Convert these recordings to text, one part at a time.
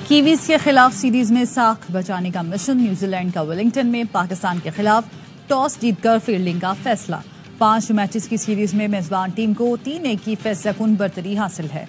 Kiwis کے خلاف series میں ساکھ بچانے کا مشن، نیوزی لینڈ کا ویلنگٹن میں پاکستان کے خلاف ٹاس جیت کر فیلڈنگ کا فیصلہ۔ 5 میچز کی سیریز میں میزبان ٹیم کو 3-1 کی فیصلہ کن برتری حاصل ہے۔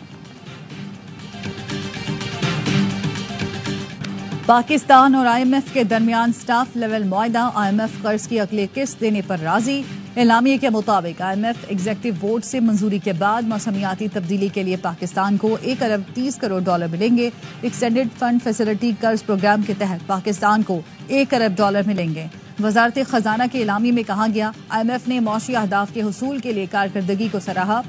پاکستان اور IMF کے درمیان سٹاف لیول معاہدہ، IMF قرض کی اگلی قسط دینے پر راضی۔ اعلامیے کے مطابق IMF ایگزیکٹو بورڈ سے منظوری کے بعد موسمیاتی تبدیلی کے لیے پاکستان کو $1.30 کروڑ ملیں گے۔ ایکسٹینڈڈ فنڈ فیسلٹی قرض پروگرام کے تحت پاکستان کو $1 ارب ملیں گے۔ وزارت خزانہ کے اعلامیے میں کہا گیا، IMF نے معاشی اہداف کے حصول کے لیے کارکردگی کو سراہا۔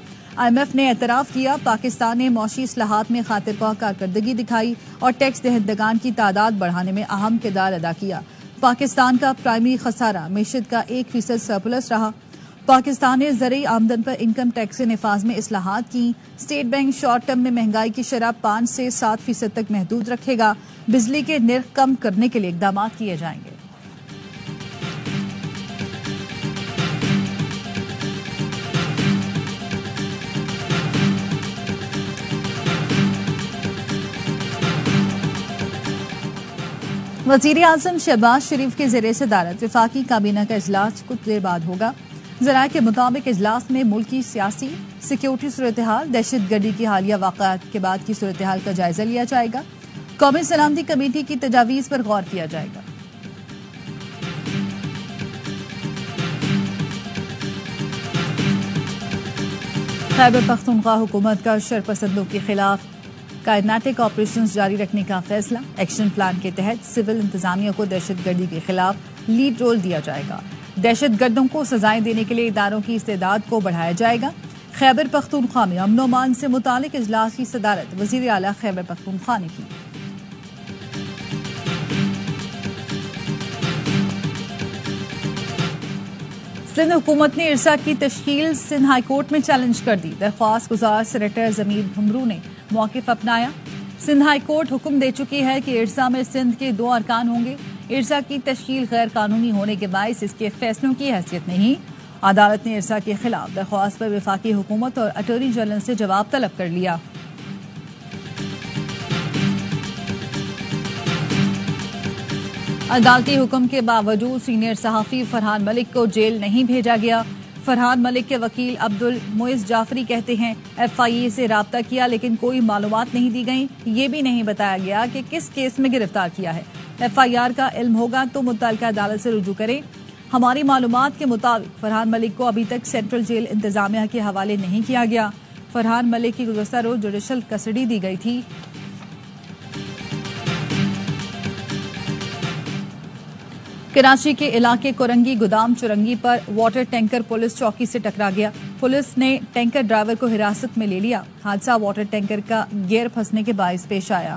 IMF نے اعتراف کیا پاکستان نے معاشی اصلاحات میں خاطر خواہ کارکردگی دکھائی اور ٹیکس دہندگان کی تعداد بڑھانے میں اہم کردار ادا کیا۔ پاکستان کا پرائمری خسارہ معیشت کا 1% سرپلس رہا۔ پاکستان نے زرعی آمدن پر انکم ٹیکس نفاذ میں اصلاحات کی۔ اسٹیٹ بینک شارٹ ٹرم میں مہنگائی کی شرح 5 سے 7% تک محدود رکھے گا۔ بجلی کے نرخ کم کرنے کے لیے اقدامات کیے جائیں گے۔ وزیر اعظم شہباز شریف کے زیر صدارت وفاقی کابینہ کا اجلاس کچھ دیر بعد ہوگا۔ ذرائع کے مطابق اجلاس میں ملکی سیاسی سیکیورٹی صورتحال، دہشت گردی کی حالیہ واقعات کے بعد کی صورتحال کا جائزہ لیا جائے گا۔ قومی سلامتی کمیٹی کی تجاویز پر غور کیا جائے گا۔ خیبر پختونخوا حکومت کا شرپسندوں کے خلاف کائناٹک آپریشنز جاری رکھنے کا فیصلہ۔ ایکشن پلان کے تحت سول انتظامیہ کو دہشت گردی کے خلاف لیڈ رول دیا جائے گا۔ دہشت گردوں کو سزائیں دینے کے لیے اداروں کی استعداد کو بڑھایا جائے گا۔ خیبر پختونخوا میں امن و امان سے متعلق اجلاس کی صدارت وزیر اعلیٰ خیبر پختونخوا نے کی۔ سندھ حکومت نے ارسا کی تشکیل سندھ ہائی کورٹ میں چیلنج کر دی۔ درخواست گزار سینیٹر ضمیر بھمرو نے موقف اپنایا۔ سندھ ہائی کورٹ حکم دے چکی ہے کہ ارسا میں سندھ کے 2 ارکان ہوں گے۔ ارسا کی تشکیل غیر قانونی ہونے کے باعث اس کے فیصلوں کی حیثیت نہیں۔ عدالت نے ارسا کے خلاف درخواست پر وفاقی حکومت اور اٹارنی جنرل سے جواب طلب کر لیا۔ عدالتی حکم کے باوجود سینئر صحافی فرحان ملک کو جیل نہیں بھیجا گیا۔ فرحان ملک کے وکیل عبدالمعز جعفری کہتے ہیں FIA سے رابطہ کیا لیکن کوئی معلومات نہیں دی گئیں۔ یہ بھی نہیں بتایا گیا کہ کس کیس میں گرفتار کیا ہے۔ FIR کا علم ہوگا تو متعلقہ عدالت سے رجوع کریں۔ ہماری معلومات کے مطابق فرحان ملک کو ابھی تک سینٹرل جیل انتظامیہ کے حوالے نہیں کیا گیا۔ فرحان ملک کی گزشتہ روز جوڈیشل کسٹڈی دی گئی تھی۔ کراچی کے علاقے کورنگی گودام چورنگی پر واٹر ٹینکر پولیس چوکی سے ٹکرا گیا۔ پولیس نے ٹینکر ڈرائیور کو حراست میں لے لیا۔ حادثہ واٹر ٹینکر کا گیئر پھنسنے کے باعث پیش آیا۔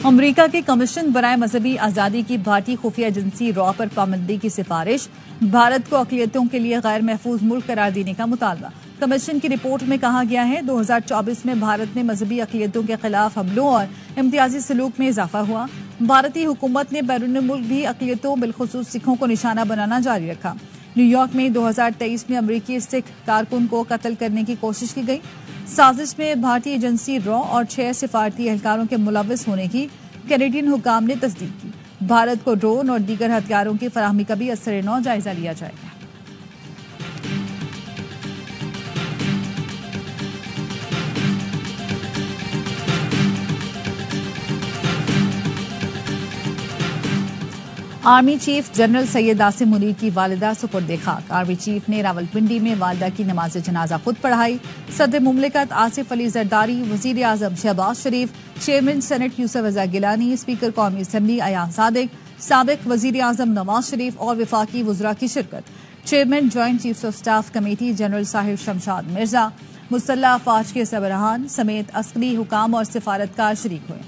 امریکہ کے کمیشن برائے مذہبی آزادی کی بھارتی خفیہ ایجنسی را پر پابندی کی سفارش۔ بھارت کو اقلیتوں کے لیے غیر محفوظ ملک قرار دینے کا مطالبہ۔ کمیشن کی رپورٹ میں کہا گیا ہے 2024 میں بھارت میں مذہبی اقلیتوں کے خلاف حملوں اور امتیازی سلوک میں اضافہ ہوا۔ بھارتی حکومت نے بیرون ملک بھی اقلیتوں بالخصوص سکھوں کو نشانہ بنانا جاری رکھا۔ نیو یارک میں 2023 میں امریکی سکھ کارکن کو قتل کرنے کی کوشش کی گئی۔ سازش میں بھارتی ایجنسی را اور 6 سفارتی اہلکاروں کے ملوث ہونے کی کینیڈین حکام نے تصدیق کی۔ بھارت کو ڈرون اور دیگر ہتھیاروں کی فراہمی کا بھی اثر نو جائزہ لیا جائے گا۔ Army chief general Syed Asim Munir کی والدہ سپرد خاک۔ آرمی چیف نے راولپنڈی میں والدہ کی نماز جنازہ خود پڑھائی۔ صدر مملکت آصف علی زرداری، وزیر اعظم شہباز شریف، چیئرمین سینٹ یوسف رضا گیلانی، اسپیکر قومی اسمبلی ایان صادق، سابق وزیر اعظم نواز شریف اور وفاقی وزراء کی شرکت۔ Chairman joint chiefs of staff committee general Sahir Shamshad Mirza, مسلح افواج کے سربراہان سمیت عسکری حکام اور سفارتکار شریک ہوئے۔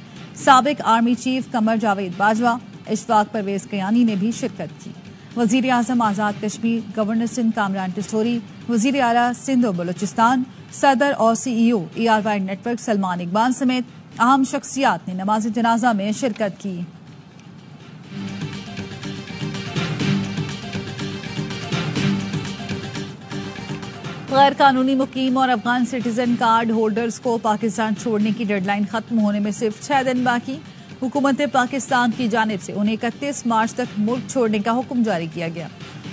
سابق آرمی چیف قمر جاوید باجوہ، اشفاق پرویز کیانی نے بھی شرکت کی۔ وزیر اعظم آزاد کشمیر گورنر سندھ کامران ٹسوری، وزیر اعلیٰ سندھ و بلوچستان، صدر اور CEO ERY network Salman Iqbal سمیت اہم شخصیات نے نماز جنازہ میں شرکت کی۔ غیر قانونی مقیم اور افغان سٹیزن کارڈ ہولڈرز کو پاکستان چھوڑنے کی ڈیڈ لائن ختم ہونے میں صرف 6 دن باقی. حکومت پاکستان کی جانب سے انہیں 31 مارچ تک ملک چھوڑنے کا حکم جاری کیا گیا.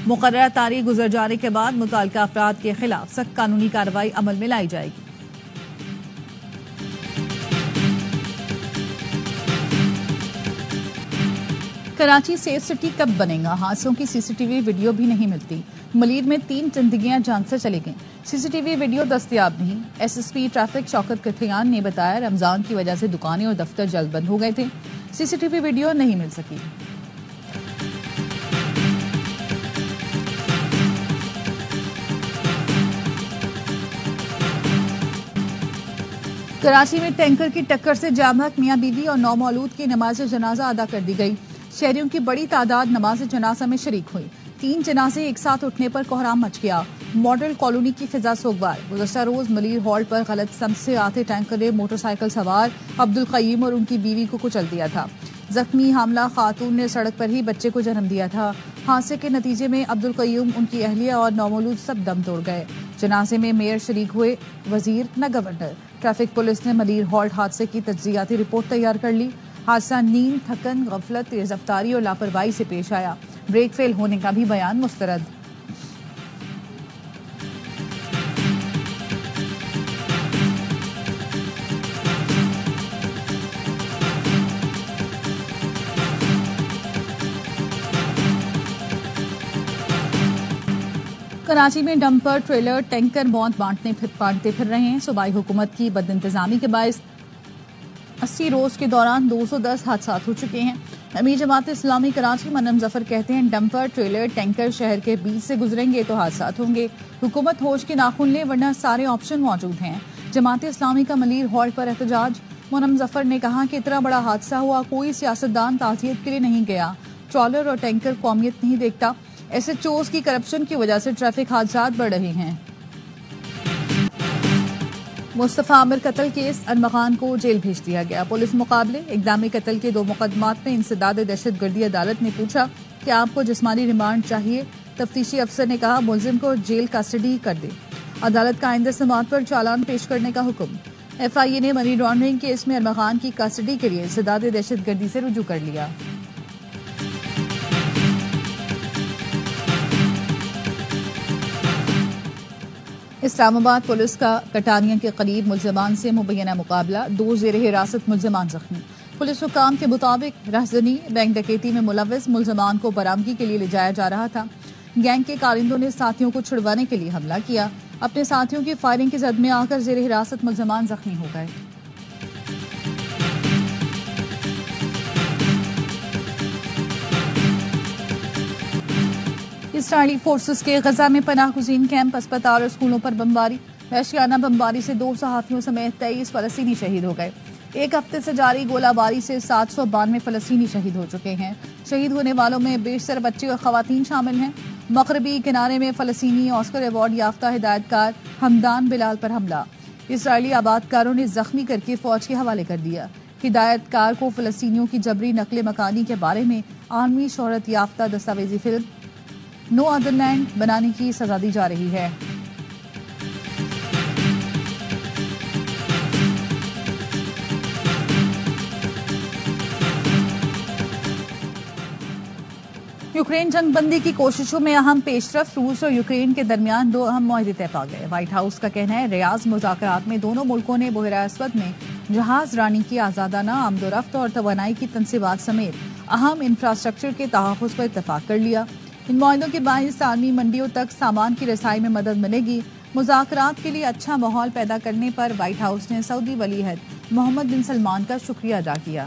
مقررہ تاریخ گزر جانے کے بعد متعلقہ افراد کے خلاف سخت قانونی کارروائی عمل میں لائی جائے گی. کراچی سیف سٹی کب بنے گا؟ حادثوں کی سی سی ٹی وی ویڈیو بھی نہیں ملتی. ملیر میں 3 زندگیاں جان سے چلی گئیں. سی سی ٹی وی ویڈیو دستیاب نہیں. ایس ایس پی ٹریفک شوکت کتھیان نے بتایا رمضان کی وجہ سے دکانیں اور دفتر جلد بند ہو گئے تھے. سی سی ٹی وی ویڈیو نہیں مل سکی. کراچی میں ٹینکر کی ٹکر سے جام بحق میاں بیوی اور 9 مولود کی نماز جنازہ ادا کر دی گئی. شہریوں کی بڑی تعداد نماز جنازہ میں شریک ہوئی. 3 جنازے ایک ساتھ اٹھنے پر کوہرام مچ گیا. ماڈل کالونی کی فضا سوگوار. گزشتہ روز ملیر ہالٹ پر غلط سمت سے آتے ٹینکر نے موٹر سائیکل سوار عبدالقیوم اور ان کی بیوی کو کچل دیا تھا. زخمی حاملہ خاتون نے سڑک پر ہی بچے کو جنم دیا تھا. حادثے کے نتیجے میں عبدالقیوم، ان کی اہلیہ اور 9 مولود سب دم توڑ گئے. جنازے میں میئر شریک ہوئے، وزیر نہ گورنر. ٹریفک پولیس نے ملیر ہالٹ حادثے کی تجزیاتی رپورٹ تیار کر لی. حادثہ نیند، تھکن، غفلت، تیز رفتاری اور لاپرواہی سے پیش آیا. بریک فیل ہونے کا بھی بیان مسترد. کراچی میں ڈمپر ٹریلر ٹینکر موت بانٹتے پھر رہے ہیں. صوبائی حکومت کی بد انتظامی کے باعث 80 روز کے دوران 210 حادثات ہو چکے ہیں. امیر جماعت اسلامی کراچی منم ظفر کہتے ہیں ڈمپر ٹریلر ٹینکر شہر کے بیچ سے گزریں گے تو حادثات ہوں گے. حکومت ہوش کے ناخن لے ورنہ سارے آپشن موجود ہیں. جماعت اسلامی کا ملیر ہالٹ پر احتجاج. منم ظفر نے کہا کہ اتنا بڑا حادثہ ہوا، کوئی سیاستدان تعزیت کے لیے نہیں گیا. ٹرالر اور ٹینکر قومیت نہیں دیکھتا. ایس ایچ اوز کی کرپشن کی وجہ سے ٹریفک حادثات بڑھ رہے ہیں. مصطفیٰ عامر قتل کیس، ارمغان کو جیل بھیج دیا گیا. پولیس مقابلے. اقدامی قتل کے 2 مقدمات میں انسداد دہشت گردی. عدالت نے پوچھا کہ آپ کو جسمانی ریمانڈ چاہیے. تفتیشی افسر نے کہا ملزم کو جیل کسٹڈی کر دے. عدالت کا آئندہ سماعت پر چالان پیش کرنے کا حکم. ایف آئی اے نے منی لانڈرنگ کیس میں ارمغان کی کسٹڈی کے لیے انسداد دہشت گردی سے رجوع کر لیا. اسلام آباد پولیس کا کٹانیہ کے قریب ملزمان سے مبینہ مقابلہ. 2 زیر حراست ملزمان زخمی. پولیس حکام کے مطابق رہزنی، بینک ڈکیتی میں ملوث ملزمان کو برامگی کے لیے لے جایا جا رہا تھا. گینگ کے کارندوں نے ساتھیوں کو چھڑوانے کے لیے حملہ کیا. اپنے ساتھیوں کی فائرنگ کی زد میں آ کر زیر حراست ملزمان زخمی ہو گئے. اسرائیلی فورسز کے غزہ میں پناہ گزین کیمپ، اسپتال اور اسکولوں پر بمباری. وحشیانہ بمباری سے 2 صحافیوں سمیت 23 فلسطینی شہید ہو گئے. 1 ہفتے سے جاری گولہ باری سے 792 فلسطینی شہید ہو چکے ہیں. شہید ہونے والوں میں بیشتر بچے اور خواتین شامل ہیں. مغربی کنارے میں فلسطینی آسکر ایوارڈ یافتہ ہدایت کار حمدان بلال پر حملہ. اسرائیلی آبادکاروں نے زخمی کر کے فوج کے حوالے کر دیا. ہدایت کار کو فلسطینیوں کی جبری نقل مکانی کے بارے میں عالمی شہرت یافتہ دستاویزی فلم نو ادر لینڈ بنانے کی سزا دی جا رہی ہے. یوکرین جنگ بندی کی کوششوں میں اہم پیش رفت. روس اور یوکرین کے درمیان 2 اہم معاہدے طے پا گئے. وائٹ ہاؤس کا کہنا ہے ریاض مذاکرات میں دونوں ملکوں نے بحیرہ اسود میں جہاز رانی کی آزادانہ آمد و رفت اور توانائی کی تنصیبات سمیت اہم انفراسٹرکچر کے تحفظ پر اتفاق کر لیا. ان معاہدوں کے باعث عالمی منڈیوں تک سامان کی رسائی میں مدد ملے گی. مذاکرات کے لیے اچھا ماحول پیدا کرنے پر وائٹ ہاؤس نے سعودی ولی عہد محمد بن سلمان کا شکریہ ادا کیا.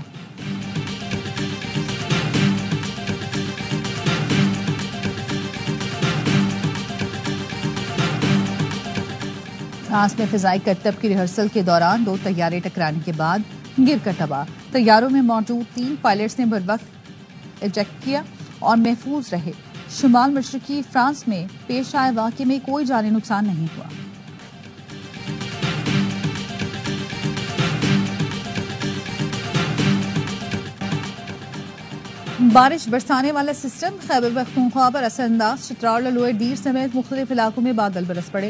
فرانس میں فضائی کرتب کی ریہرسل کے دوران 2 طیارے ٹکرانے کے بعد گر کر تباہ. طیاروں میں موجود 3 پائلٹس نے بروقت ایجیکٹ کیا اور محفوظ رہے. شمال مشرقی فرانس میں پیش آئے واقعے میں کوئی جانی نقصان نہیں ہوا. بارش برسانے والا سسٹم خیبر پختونخوا پر اثر انداز. چترال اور لوئر دیر سمیت مختلف علاقوں میں بادل برس پڑے.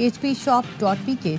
hpshop.pk